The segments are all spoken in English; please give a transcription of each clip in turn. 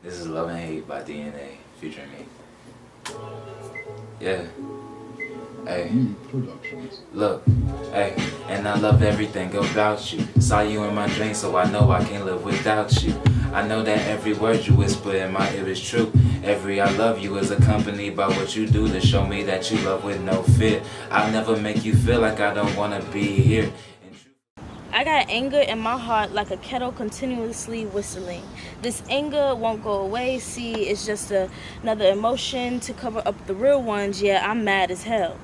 This is Love and Hate by DNA featuring me. Yeah. Hey, look, hey, and I love everything about you. Saw you in my dreams, so I know I can't live without you. I know that every word you whisper in my ear is true. Every I love you is accompanied by what you do to show me that you love with no fear. I'll never make you feel like I don't wanna be here. I got anger in my heart like a kettle continuously whistling. This anger won't go away, see, it's just another emotion to cover up the real ones. Yeah, I'm mad as hell.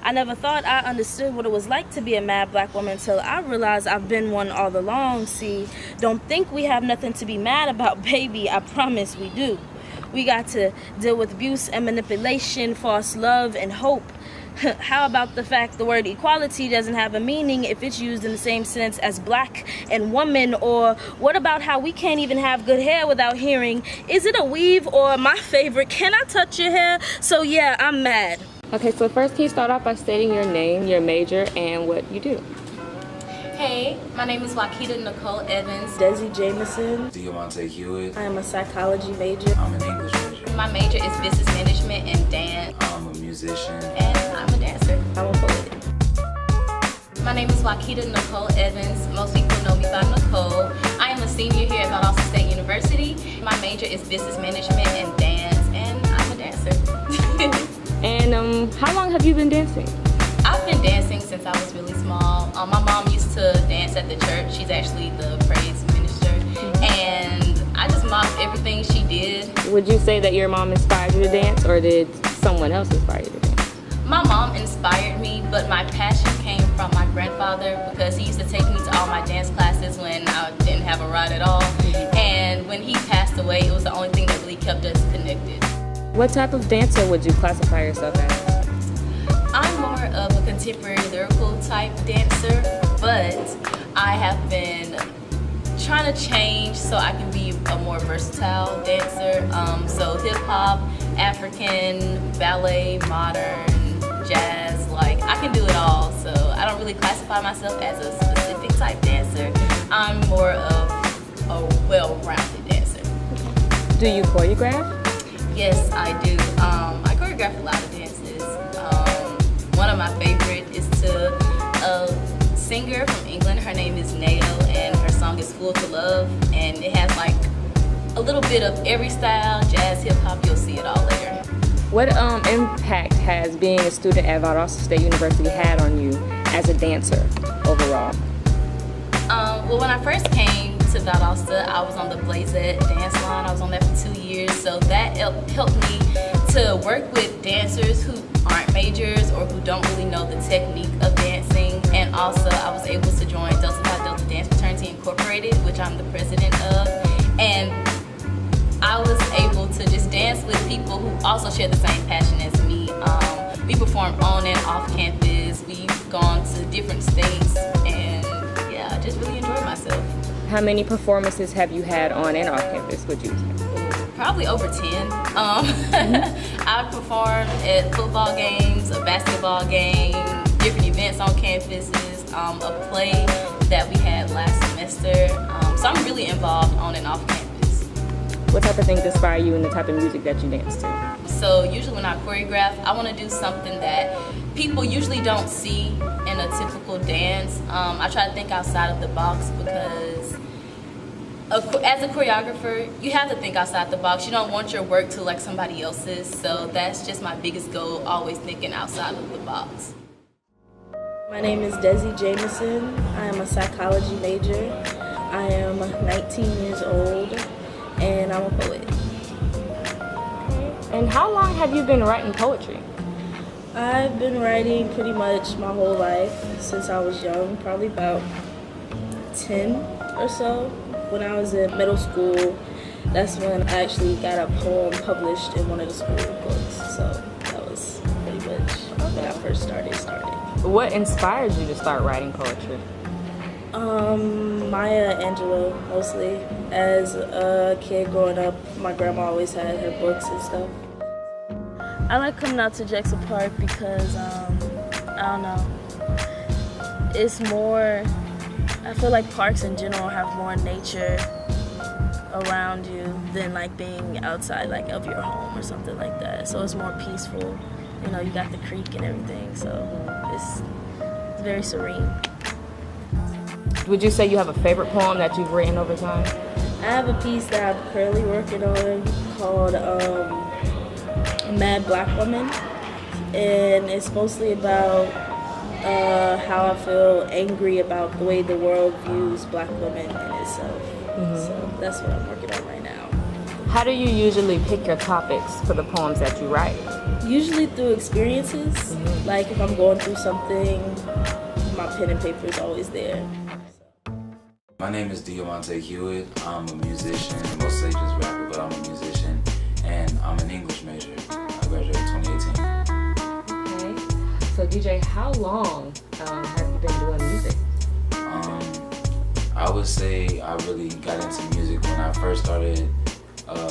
I never thought I understood what it was like to be a mad black woman until I realized I've been one all along. See, don't think we have nothing to be mad about, baby, I promise we do. We got to deal with abuse and manipulation, false love and hope. How about the fact the word equality doesn't have a meaning if it's used in the same sentence as black and woman? Or what about how we can't even have good hair without hearing, is it a weave? Or my favorite, can I touch your hair? So yeah, I'm mad. Okay, so first can you start off by stating your name, your major, and what you do? Hey, my name is Wakita Nicole Evans. Desi Jameson. Diamante Hewitt. I am a psychology major. I'm an English major. My major is business management and dance. I'm a musician. And I'm a dancer. I'm a poet. My name is Wakita Nicole Evans. Most people know me by Nicole. I am a senior here at Valdosta State University. My major is business management and dance, and I'm a dancer. And how long have you been dancing? I've been dancing since I was really small. My mom used to dance at the church. She's actually the praise minister. And I just mocked everything she did. Would you say that your mom inspired you to dance, or did someone else inspire you to dance? My mom inspired me, but my passion came from my grandfather because he used to take me to all my dance classes when I didn't have a ride at all. And when he passed away, it was the only thing that really kept us connected. What type of dancer would you classify yourself as? I'm more of a contemporary lyrical type dancer, but I have been trying to change so I can be a more versatile dancer. So hip hop, African, ballet, modern, jazz, like I can do it all. So I don't really classify myself as a specific type dancer. I'm more of a well-rounded dancer. Do you choreograph? Yes, I do. I choreograph a lot of dances. One of my favorite is to a singer from England. Her name is Nayo, and her song is Fool to Love. And it has like a little bit of every style, jazz, hip hop. You'll see it all later. What impact has being a student at Valdosta State University had on you as a dancer overall? Well, when I first came to Valdosta, I was on the Blazette dance line. I was on there for 2 years, so that helped me to work with dancers who aren't majors or who don't really know the technique of dancing. And also, I was able to join Delta Phi Delta Dance Fraternity Incorporated, which I'm the president of. And I was able to just dance with people who also share the same passion as me. We perform on and off campus. We've gone to different states, and yeah, I just really enjoyed myself. How many performances have you had on and off campus, would you say? Probably over 10. I've performed at football games, a basketball game, different events on campuses, a play that we had last semester. So I'm really involved on and off campus. What type of things inspire you in the type of music that you dance to? So usually when I choreograph, I want to do something that people usually don't see in a typical dance. I try to think outside of the box because as a choreographer, you have to think outside the box. You don't want your work to like somebody else's. So that's just my biggest goal, always thinking outside of the box. My name is Desi Jameson. I am a psychology major. I am 19 years old, and I'm a poet. And how long have you been writing poetry? I've been writing pretty much my whole life since I was young, probably about 10 or so. When I was in middle school, that's when I actually got a poem published in one of the school books. So that was pretty much when I first started. What inspired you to start writing poetry? Maya Angelou, mostly. As a kid growing up, my grandma always had her books and stuff. I like coming out to Jackson Park because, I don't know, it's more, I feel like parks in general have more nature around you than like being outside like of your home or something like that. So it's more peaceful. You know, you got the creek and everything, so it's very serene. Would you say you have a favorite poem that you've written over time? I have a piece that I'm currently working on called Mad Black Woman, and it's mostly about how I feel angry about the way the world views black women in itself. So that's what I'm working on right now. How do you usually pick your topics for the poems that you write? Usually through experiences. Like if I'm going through something, my pen and paper is always there. My name is Diamante Hewitt. I'm a musician, mostly just rapper, but I'm a musician, and I'm an English major. I graduated in 2018. Okay. So DJ, how long have you been doing music? I would say I really got into music when I first started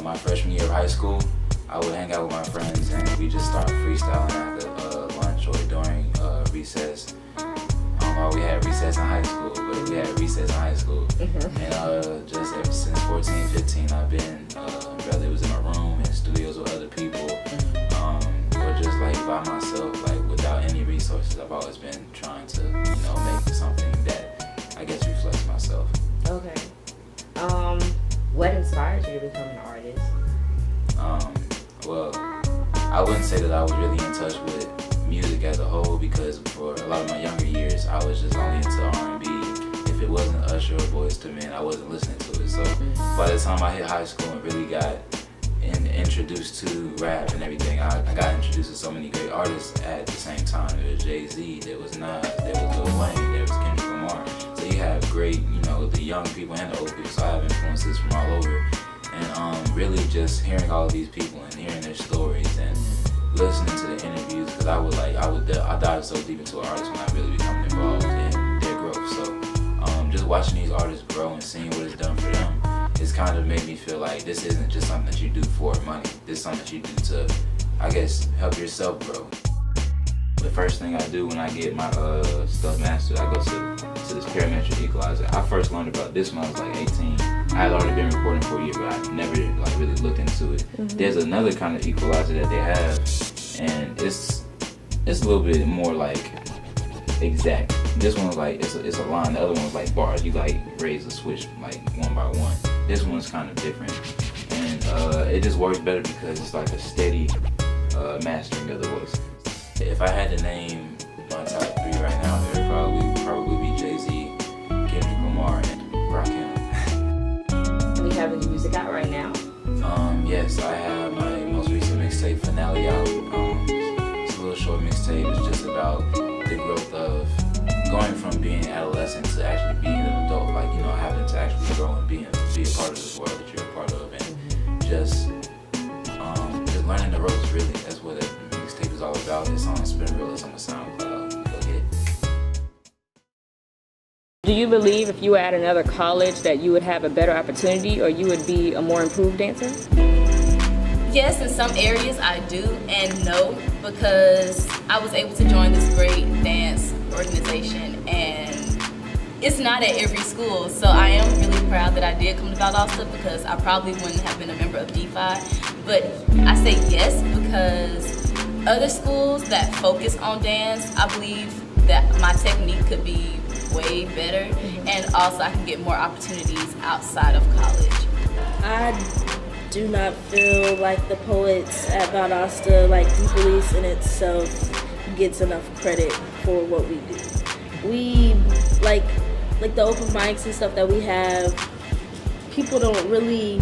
my freshman year of high school. I would hang out with my friends and we just start freestyling after lunch or during recess. We had recess in high school, but we had recess in high school. And just ever since 14, 15, I've been, whether it was in my room, in studios with other people, or just like by myself, like without any resources. I've always been trying to, make something that I guess reflects myself. Okay. What inspired you to become an artist? Well, I wouldn't say that I was really in touch with music as a whole, because for a lot of my younger years I was just only into R&B. If it wasn't Usher or Boyz II Men, I wasn't listening to it. So by the time I hit high school and really got introduced to rap and everything, I got introduced to so many great artists at the same time. There was Jay-Z, there was Nas, there was Lil Wayne, there was Kendrick Lamar. So you have great, the young people and the old people. So I have influences from all over, and really just hearing all of these people and hearing their stories and listening to the interviews, because I dive so deep into an artist when I really become involved in their growth. So just watching these artists grow and seeing what it's done for them, it's kind of made me feel like this isn't just something that you do for money. This is something that you do to, I guess, help yourself grow. The first thing I do when I get my stuff mastered, I go to this parametric equalizer. I first learned about this when I was like 18. I had already been recording for a year, but I never really looked into it. There's another kind of equalizer that they have, and it's a little bit more like exact. This one's like it's a line. The other one's like bars. You like raise the switch like one by one. This one's kind of different, and it just works better because it's like a steady mastering of the voice. If I had to name my top three right now, it would probably be Jay-Z, Kendrick Lamar, and Rakim. Do you have any music out right now? Yes, I have my most recent mixtape, Finale, out. It's a little short mixtape. It's just about the growth of going from being adolescent to actually being an adult. Like, having to actually grow and be a part of this world that you're a part of, and just learning the ropes. Really, that's what the mixtape is all about. It's on Spinreel, it's on the SoundCloud. Go get it. Do you believe if you were at another college that you would have a better opportunity, or you would be a more improved dancer? Yes, in some areas I do, and no, because I was able to join this great dance organization, and it's not at every school. So I am really proud that I did come to Valdosta, because I probably wouldn't have been a member of DeFi. But I say yes because other schools that focus on dance, I believe that my technique could be way better, and also I can get more opportunities outside of college. I do not feel like the poets at Valdosta, like D-Police in itself, gets enough credit for what we do. We, like the open mics and stuff that we have, people don't really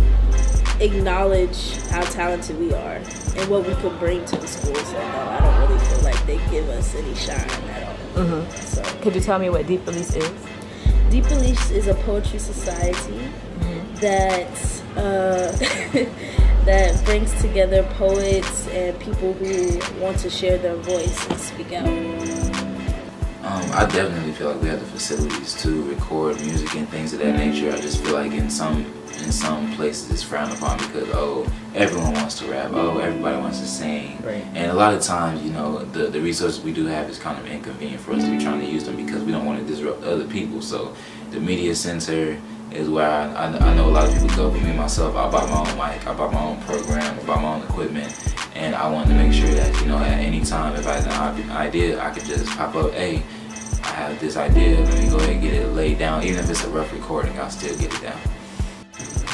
acknowledge how talented we are and what we could bring to the school. So no, I don't really feel like they give us any shine at all. So, could you tell me what D-Police is? D-Police is a poetry society that that brings together poets and people who want to share their voice and speak out. I definitely feel like we have the facilities to record music and things of that nature. I just feel like in some places it's frowned upon because everyone wants to rap, everybody wants to sing, right. And a lot of times the resources we do have is kind of inconvenient for us to be trying to use them because we don't want to disrupt other people. So the media center is where I know a lot of people go. But me myself, I bought my own mic, I bought my own program, I bought my own equipment, and I wanted to make sure that, you know, at any time if I had an idea, I could just pop up, hey, I have this idea, let me go ahead and get it laid down. Even if it's a rough recording, I'll still get it down.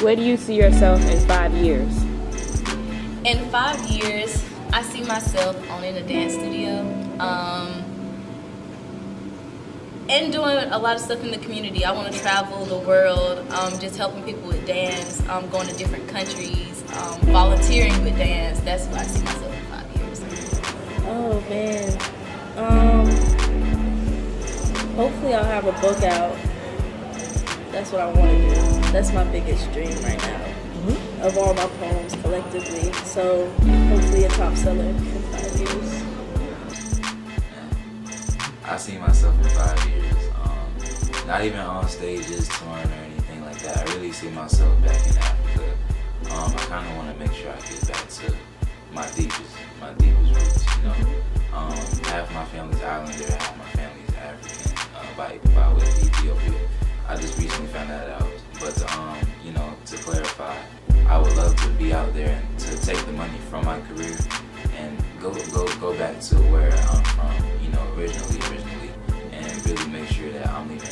Where do you see yourself in 5 years? In 5 years, I see myself owning a dance studio, and doing a lot of stuff in the community. I want to travel the world, just helping people with dance, going to different countries, volunteering with dance. That's where I see myself in 5 years. Oh man. Hopefully I'll have a book out. That's what I want to do. That's my biggest dream right now. Of all my poems collectively. So hopefully a top seller in 5 years. I see myself in 5 years. Not even on stages, touring or anything like that. I really see myself back in Africa. I kind of want to make sure I get back to my deepest roots. You know, half my family's Islander, half my family's African, by way of Ethiopia. I just recently found that out. But you know, to clarify, I would love to be out there and to take the money from my career and go back to where I'm from, you know, originally, and really make sure that I'm leaving